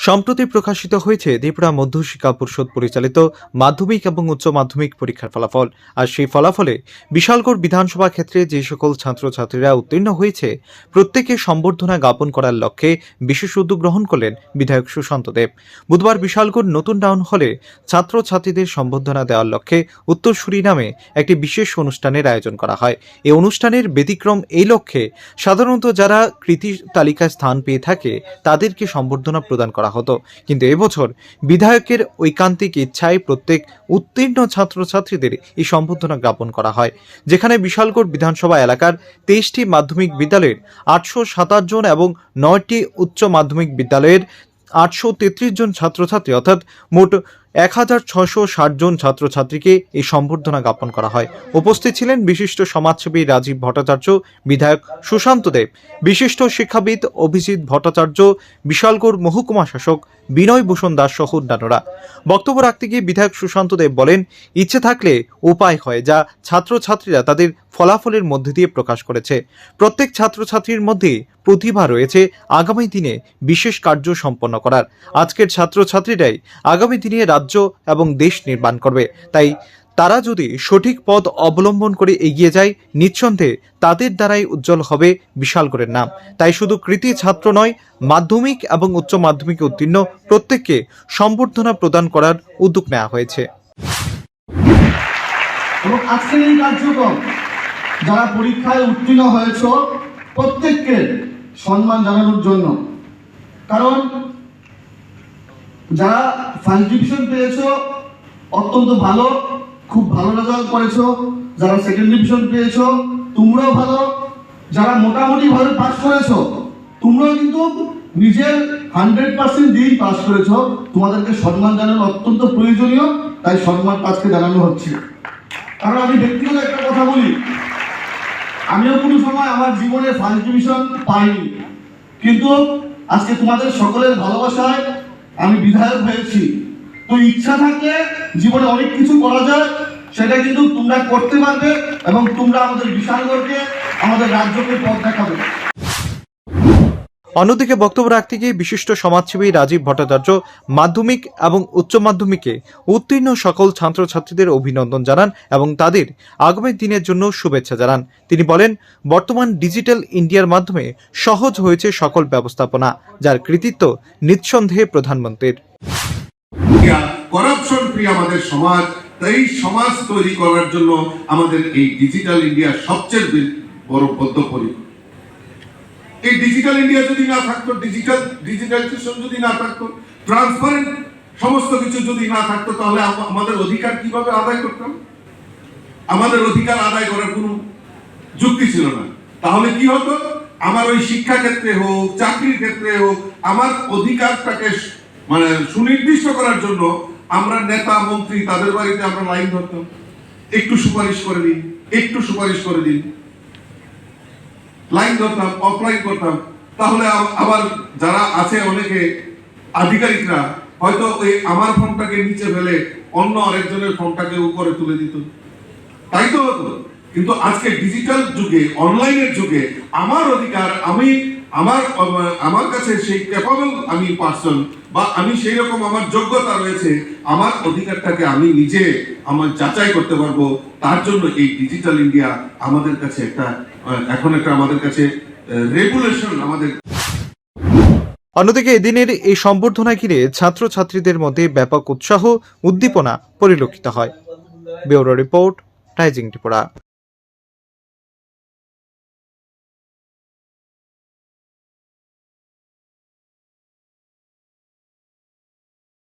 সম্প্রতি প্রকাশিত হয়েছে ত্রিপুরা মধ্য শিক্ষা পর্ষদ পরিচালিত মাধ্যমিক এবং উচ্চ মাধ্যমিক পরীক্ষার ফলাফল। আর সেই ফলাফলে বিশালগড় বিধানসভা ক্ষেত্রে যে সকল ছাত্রছাত্রীরা উত্তীর্ণ হয়েছে প্রত্যেকে সম্বর্ধনা জ্ঞাপন করার লক্ষ্যে বিশেষ উদ্যোগ গ্রহণ করলেন বিধায়ক সুশান্ত দেব। বুধবার বিশালগড় নতুন টাউন হলে ছাত্রছাত্রীদের সম্বর্ধনা দেওয়ার লক্ষ্যে উত্তরসূরি নামে একটি বিশেষ অনুষ্ঠানের আয়োজন করা হয়। এই অনুষ্ঠানের ব্যতিক্রম এই লক্ষ্যে সাধারণত যারা কৃতি তালিকায় স্থান পেয়ে থাকে তাদেরকে সম্বর্ধনা প্রদান করা হতো, কিন্তু এবছর বিধায়কের ঐকান্তিক ইচ্ছায় প্রত্যেক উত্তীর্ণ ছাত্রছাত্রীদের এই সম্বর্ধনা জ্ঞাপন করা হয়, যেখানে বিশালগড় বিধানসভা এলাকার 23টি মাধ্যমিক বিদ্যালয়ের 827 জন এবং 9টি উচ্চ মাধ্যমিক বিদ্যালয়ের 833 জন ছাত্রছাত্রী অর্থাৎ মোট 1660 জন ছাত্রছাত্রীকে এই সম্বর্ধনা জ্ঞাপন করা হয়। উপস্থিত ছিলেন বিশিষ্ট সমাজসেবী রাজীব ভট্টাচার্য, বিধায়ক সুশান্ত দেব, বিশিষ্ট শিক্ষাবিদ অভিজিৎ ভট্টাচার্য, বিশালগড় মহকুমা শাসক বিনয় ভূষণ দাস সহ অন্যান্যরা। বক্তব্য রাখতে গিয়ে বিধায়ক সুশান্ত দেব বলেন, ইচ্ছে থাকলে উপায় হয়, যা ছাত্রছাত্রীরা তাদের ফলাফলের মধ্যে দিয়ে প্রকাশ করেছে। প্রত্যেক ছাত্রছাত্রীর মধ্যে প্রতিভা রয়েছে আগামী দিনে বিশেষ কার্য সম্পন্ন করার। আজকের ছাত্রছাত্রীরাই আগামী দিনে রাজ্য এবং দেশ নির্মাণ করবে, তাই তারা যদি সঠিক পথ অবলম্বন করে এগিয়ে যায় নিঃসন্দেহে তাদের দ্বারাই উজ্জ্বল হবে বিশালগড়ের নাম। তাই শুধু কৃতি ছাত্র নয়, মাধ্যমিক এবং উচ্চ মাধ্যমিকে উত্তীর্ণ প্রত্যেককে সম্বর্ধনা প্রদান করার উদ্যোগ নেওয়া হয়েছে। এবং আজকের এই কার্যক্রম যারা পরীক্ষায় উত্তীর্ণ হয়েছ প্রত্যেককে সম্মান জানানোর জন্য, কারণ যারা ফার্স্ট ডিভিশন পেয়েছো অত্যন্ত ভালো, খুব ভালো রেজাল্ট করেছো। যারা সেকেন্ড ডিভিশন পেয়েছো তোমরাও ভালো, যারা মোটামুটি ভাবে পাস করেছো তোমরাও কিন্তু নিজের 100% দিয়েই পাস করেছো। তোমাদেরকে সম্মান জানানো অত্যন্ত প্রয়োজনীয়, তাই সম্মান আজকে জানানো হচ্ছে। কারণ আমি ব্যক্তিগত একটা কথা বলি, আমিও কোনো সময় আমার জীবনে ফার্স্ট ডিভিশন পাইনি, কিন্তু আজকে তোমাদের সকলের ভালোবাসায় আমি বিধায়ক হয়েছি। তো ইচ্ছা থাকলে জীবনে অনেক কিছু করা যায়, সেটা কিন্তু তোমরা করতে পারবে এবং তোমরা আমাদের বিশালগড়কে, আমাদের রাজ্যকে পথ দেখাবে। অন্যদিকে বক্তব্য রাখতে গিয়ে বিশিষ্ট সমাজসেবী রাজীব ভট্টাচার্য মাধ্যমিক এবং উচ্চ মাধ্যমিকে উত্তীর্ণ সকল ছাত্রছাত্রীদের অভিনন্দন জানান এবং তাদের আগামী দিনের জন্য শুভেচ্ছা জানান। তিনি বলেন, বর্তমান ডিজিটাল ইন্ডিয়ার মাধ্যমে সহজ হয়েছে সকল ব্যবস্থাপনা, যার কৃতিত্ব নিঃসন্দেহে প্রধানমন্ত্রীর। করাপশন ফ্রি আমাদের সমাজ, তাই সমাজ তৈরি করার জন্য আমাদের এই ডিজিটাল ইন্ডিয়া সবচেয়ে বড় বদ্ধপরিকর। এই ডিজিটাল ইন্ডিয়া যদি না থাকতো, ডিজিটালাইজেশন যদি না থাকতো, ট্রান্সপারেন্ট সমস্ত কিছু যদি না থাকতো, তাহলে আমাদের অধিকার কিভাবে আদায় করতাম? আমাদের অধিকার আদায় করার কোনো যুক্তি ছিল না। তাহলে কি হতো? আমার ওই শিক্ষা ক্ষেত্রে হোক, চাকরির ক্ষেত্রে হোক, আমার অধিকারটাকে মানে সুনির্দিষ্ট করার জন্য আমরা নেতা মন্ত্রী তাদের বাড়িতে আমরা লাইন ধরতাম, একটু সুপারিশ করে দিন, একটু সুপারিশ করে দিন, লাইন ধরতাম, অফলাইন করতাম। তাহলে আবার যারা আছে অনেকে আধিকারিকরা হয়তো ওই আমার ফর্মটাকে নিচে ফেলে অন্য আরেকজনের ফর্মটাকে উপরে তুলে দিত, তাই তো হতো। কিন্তু আজকে ডিজিটাল যুগে, অনলাইনের যুগে আমার অধিকার, আমি আমার কাছে সেই ক্যাপাবল আমি পার্সন বা আমি সেই রকম আমার যোগ্যতা রয়েছে, আমার অধিকারটাকে আমি নিজে আমার যাচাই করতে পারবো। তার জন্য এই ডিজিটাল ইন্ডিয়া আমাদের কাছে এখন একটা আমাদের কাছে রেগুলেশন আমাদের। অন্যদিকে এদিনের এই সম্বর্ধনা ঘিরে ছাত্রছাত্রীদের মধ্যে ব্যাপক উৎসাহ উদ্দীপনা পরিলক্ষিত হয়। Bureau report, rising Tripura.